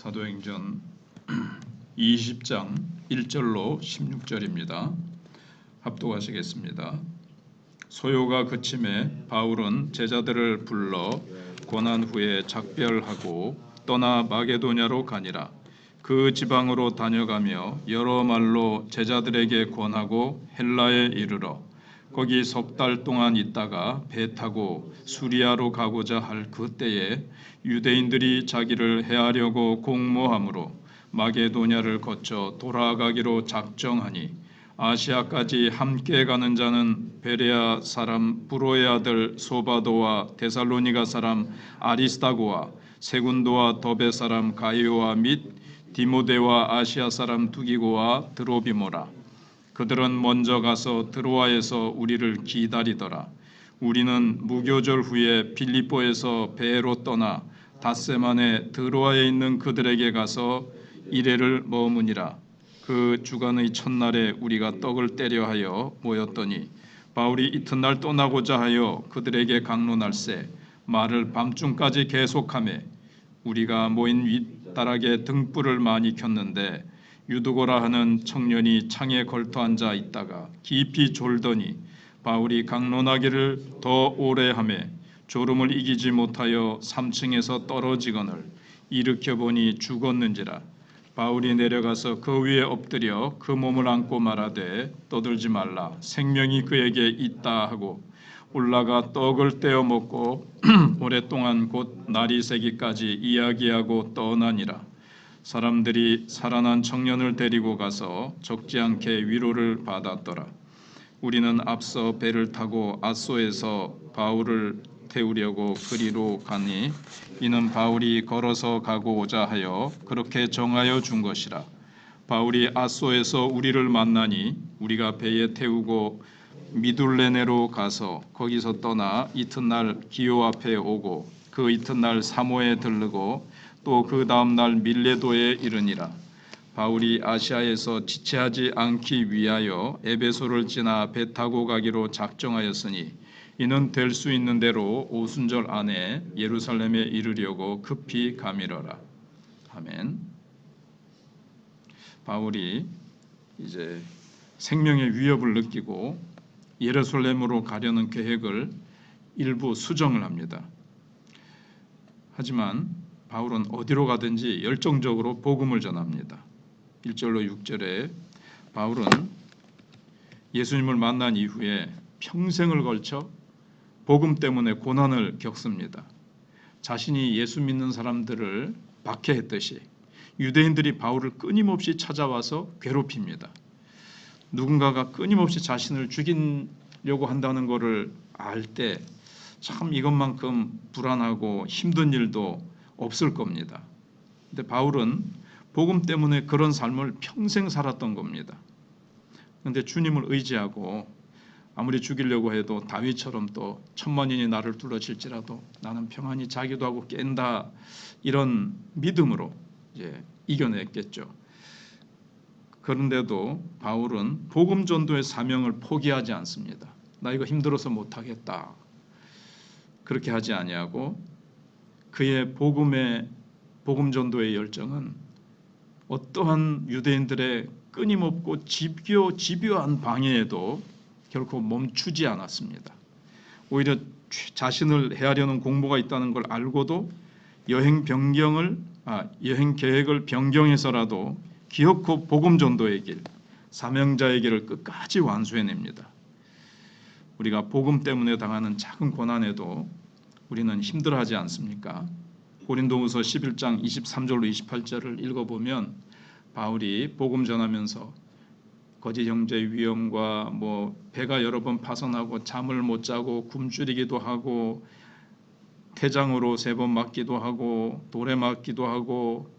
사도행전 20장 1절로 16절입니다. 합독하시겠습니다. 소요가 그침에 바울은 제자들을 불러 고난 후에 작별하고 떠나 마게도냐로 가니라. 그 지방으로 다녀가며 여러 말로 제자들에게 권하고 헬라에 이르러 거기 석 달 동안 있다가 배 타고 수리아로 가고자 할 그때에 유대인들이 자기를 해하려고 공모함으로 마게도냐를 거쳐 돌아가기로 작정하니 아시아까지 함께 가는 자는 베레아 사람 브로의 아들 소바도와 데살로니가 사람 아리스다고와 세군도와 더베 사람 가이오와 및 디모데와 아시아 사람 두기고와 드로비모라. 그들은 먼저 가서 드로아에서 우리를 기다리더라. 우리는 무교절 후에 빌립보에서 배로 떠나 닷새만에 드로아에 있는 그들에게 가서 이레를 머무니라. 그 주간의 첫날에 우리가 떡을 떼려 하여 모였더니 바울이 이튿날 떠나고자 하여 그들에게 강론할세 말을 밤중까지 계속하매 우리가 모인 윗다락에 등불을 많이 켰는데 유두고라 하는 청년이 창에 걸터 앉아 있다가 깊이 졸더니 바울이 강론하기를 더 오래 하매 졸음을 이기지 못하여 3층에서 떨어지거늘 일으켜 보니 죽었는지라. 바울이 내려가서 그 위에 엎드려 그 몸을 안고 말하되 떠들지 말라 생명이 그에게 있다 하고 올라가 떡을 떼어 먹고 오랫동안 곧 날이 새기까지 이야기하고 떠나니라. 사람들이 살아난 청년을 데리고 가서 적지 않게 위로를 받았더라. 우리는 앞서 배를 타고 아소에서 바울을 태우려고 그리로 가니 이는 바울이 걸어서 가고자 하여 그렇게 정하여 준 것이라. 바울이 아소에서 우리를 만나니 우리가 배에 태우고 미둘레네로 가서 거기서 떠나 이튿날 기오 앞에 오고 그 이튿날 사모에 들르고 또 그 다음 날 밀레도에 이르니라. 바울이 아시아에서 지체하지 않기 위하여 에베소를 지나 배 타고 가기로 작정하였으니 이는 될 수 있는 대로 오순절 안에 예루살렘에 이르려고 급히 가미러라. 아멘. 바울이 이제 생명의 위협을 느끼고 예루살렘으로 가려는 계획을 일부 수정을 합니다. 하지만 바울은 어디로 가든지 열정적으로 복음을 전합니다. 1절로 6절에 바울은 예수님을 만난 이후에 평생을 걸쳐 복음 때문에 고난을 겪습니다. 자신이 예수 믿는 사람들을 박해했듯이 유대인들이 바울을 끊임없이 찾아와서 괴롭힙니다. 누군가가 끊임없이 자신을 죽이려고 한다는 것을 알 때 참 이것만큼 불안하고 힘든 일도 없을 겁니다. 근데 바울은 복음 때문에 그런 삶을 평생 살았던 겁니다. 그런데 주님을 의지하고 아무리 죽이려고 해도 다윗처럼 또 천만인이 나를 둘러칠지라도 나는 평안히 자기도 하고 깬다 이런 믿음으로 이제 이겨냈겠죠. 그런데도 바울은 복음 전도의 사명을 포기하지 않습니다. 나 이거 힘들어서 못하겠다. 그렇게 하지 아니하고 그의 복음 전도의 열정은 어떠한 유대인들의 끊임없고 집요한 방해에도 결코 멈추지 않았습니다. 오히려 자신을 해하려는 공모가 있다는 걸 알고도 여행 계획을 변경해서라도 기어코 복음 전도의 길, 사명자의 길을 끝까지 완수해냅니다. 우리가 복음 때문에 당하는 작은 고난에도 우리는 힘들어하지 않습니까? 고린도후서 11장 23절로 28절을 읽어보면 바울이 복음 전하면서 거짓 형제의 위험과 배가 여러 번 파손하고 잠을 못 자고 굶주리기도 하고 태장으로 3번 맞기도 하고 돌에 맞기도 하고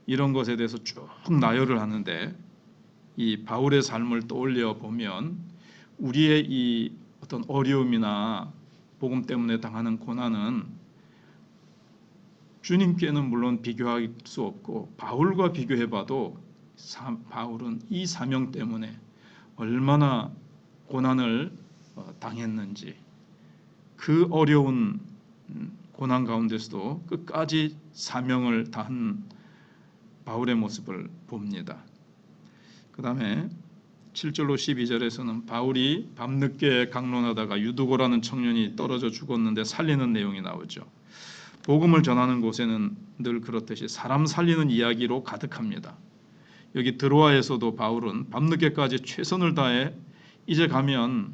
이런 것에 대해서 쭉 나열을 하는데 이 바울의 삶을 떠올려 보면 우리의 이 어떤 어려움이나 복음 때문에 당하는 고난은 주님께는 물론 비교할 수 없고 바울과 비교해봐도 바울은 이 사명 때문에 얼마나 고난을 당했는지 그 어려운 고난 가운데서도 끝까지 사명을 다한 바울의 모습을 봅니다. 그 다음에 7절로 12절에서는 바울이 밤늦게 강론하다가 유두고라는 청년이 떨어져 죽었는데 살리는 내용이 나오죠. 복음을 전하는 곳에는 늘 그렇듯이 사람 살리는 이야기로 가득합니다. 여기 드로아에서도 바울은 밤늦게까지 최선을 다해 이제 가면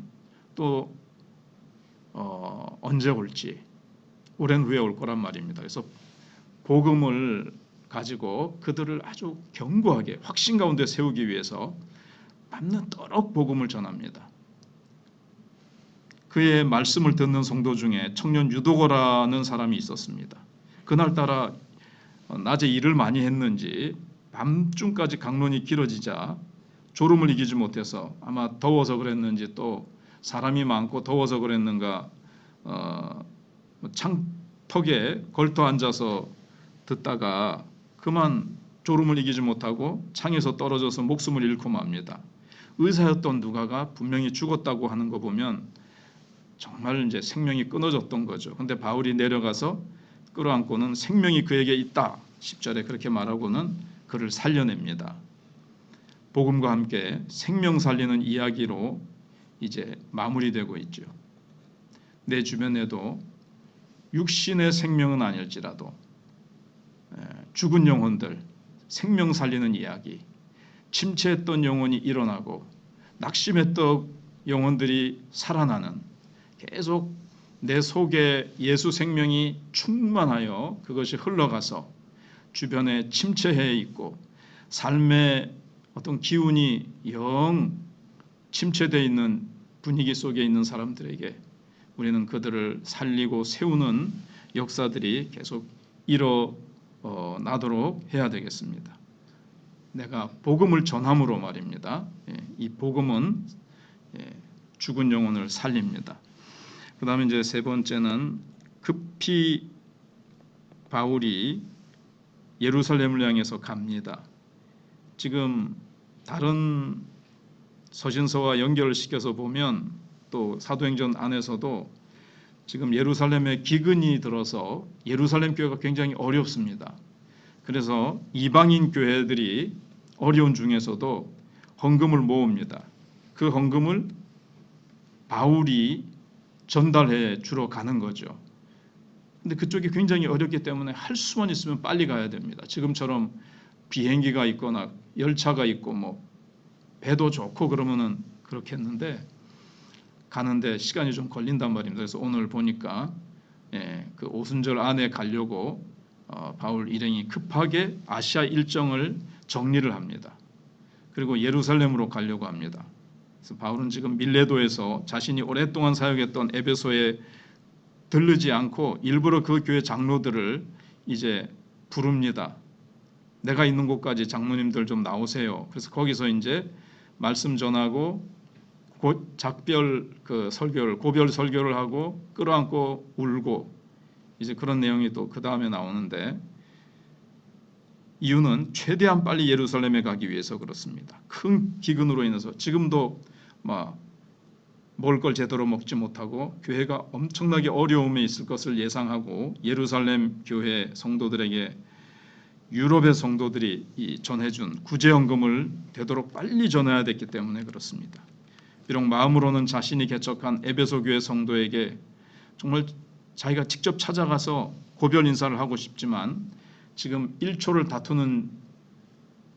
또 언제 올지 오랜 후에 올 거란 말입니다. 그래서 복음을 가지고 그들을 아주 견고하게 확신 가운데 세우기 위해서 밤늦도록 복음을 전합니다. 그의 말씀을 듣는 성도 중에 청년 유도거라는 사람이 있었습니다. 그날따라 낮에 일을 많이 했는지 밤중까지 강론이 길어지자 졸음을 이기지 못해서 아마 더워서 그랬는지 또 사람이 많고 더워서 그랬는가 창턱에 걸터 앉아서 듣다가 그만 졸음을 이기지 못하고 창에서 떨어져서 목숨을 잃고 맙니다. 의사였던 누가가 분명히 죽었다고 하는 거 보면 정말 이제 생명이 끊어졌던 거죠. 근데 바울이 내려가서 끌어안고는 생명이 그에게 있다. 10절에 그렇게 말하고는 그를 살려냅니다. 복음과 함께 생명 살리는 이야기로 이제 마무리되고 있죠. 내 주변에도 육신의 생명은 아닐지라도 죽은 영혼들, 생명 살리는 이야기, 침체했던 영혼이 일어나고 낙심했던 영혼들이 살아나는, 계속 내 속에 예수 생명이 충만하여 그것이 흘러가서 주변에 침체해 있고 삶의 어떤 기운이 영 침체되어 있는 분위기 속에 있는 사람들에게 우리는 그들을 살리고 세우는 역사들이 계속 일어나도록 해야 되겠습니다. 내가 복음을 전함으로 말입니다. 이 복음은 죽은 영혼을 살립니다. 그 다음에 이제 세 번째는 급히 바울이 예루살렘을 향해서 갑니다. 지금 다른 서신서와 연결을 시켜서 보면 또 사도행전 안에서도 지금 예루살렘에 기근이 들어서 예루살렘 교회가 굉장히 어렵습니다. 그래서 이방인 교회들이 어려운 중에서도 헌금을 모읍니다. 그 헌금을 바울이 전달해 주러 가는 거죠. 근데 그쪽이 굉장히 어렵기 때문에 할 수만 있으면 빨리 가야 됩니다. 지금처럼 비행기가 있거나 열차가 있고 뭐 배도 좋고 그러면은 그렇겠는데 가는데 시간이 좀 걸린단 말입니다. 그래서 오늘 보니까 그 오순절 안에 가려고 바울 일행이 급하게 아시아 일정을 정리를 합니다. 그리고 예루살렘으로 가려고 합니다. 그래서 바울은 지금 밀레도에서 자신이 오랫동안 사역했던 에베소에 들르지 않고 일부러 그 교회 장로들을 이제 부릅니다. 내가 있는 곳까지 장로님들 좀 나오세요. 그래서 거기서 이제 말씀 전하고 작별 그 설교를 고별 설교를 하고 끌어안고 울고 이제 그런 내용이 또 그 다음에 나오는데 이유는 최대한 빨리 예루살렘에 가기 위해서 그렇습니다. 큰 기근으로 인해서 지금도 먹을 걸 제대로 먹지 못하고 교회가 엄청나게 어려움에 있을 것을 예상하고 예루살렘 교회 성도들에게 유럽의 성도들이 전해준 구제헌금을 되도록 빨리 전해야 됐기 때문에 그렇습니다. 비록 마음으로는 자신이 개척한 에베소 교회 성도에게 정말 자기가 직접 찾아가서 고별 인사를 하고 싶지만 지금 1초를 다투는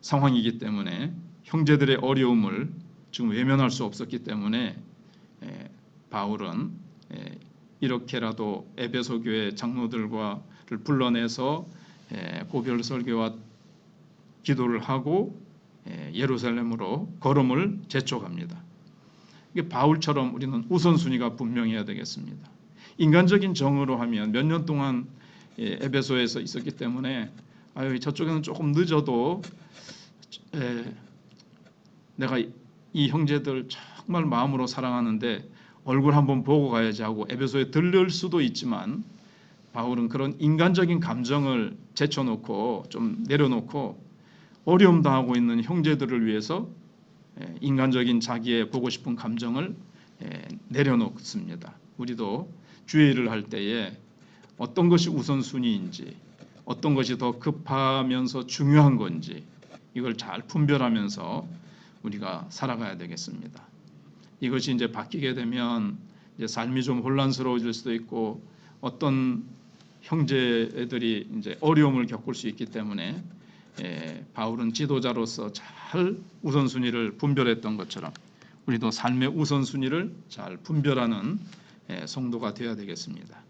상황이기 때문에 형제들의 어려움을 지금 외면할 수 없었기 때문에 바울은 이렇게라도 에베소 교회 장로들과를 불러내서 고별 설교와 기도를 하고 예루살렘으로 걸음을 재촉합니다. 이게 바울처럼 우리는 우선순위가 분명해야 되겠습니다. 인간적인 정으로 하면 몇 년 동안 에베소에서 있었기 때문에 저쪽에는 조금 늦어도 내가 이 형제들 정말 마음으로 사랑하는데 얼굴 한번 보고 가야지 하고 에베소에 들를 수도 있지만 바울은 그런 인간적인 감정을 제쳐놓고 좀 내려놓고 어려움 당하고 있는 형제들을 위해서 인간적인 자기의 보고 싶은 감정을 내려놓습니다. 우리도 주의 일을 할 때에 어떤 것이 우선순위인지 어떤 것이 더 급하면서 중요한 건지 이걸 잘 분별하면서 우리가 살아가야 되겠습니다. 이것이 이제 바뀌게 되면 이제 삶이 좀 혼란스러워질 수도 있고 어떤 형제들이 이제 어려움을 겪을 수 있기 때문에 바울은 지도자로서 잘 우선순위를 분별했던 것처럼 우리도 삶의 우선순위를 잘 분별하는 성도가 되어야 되겠습니다.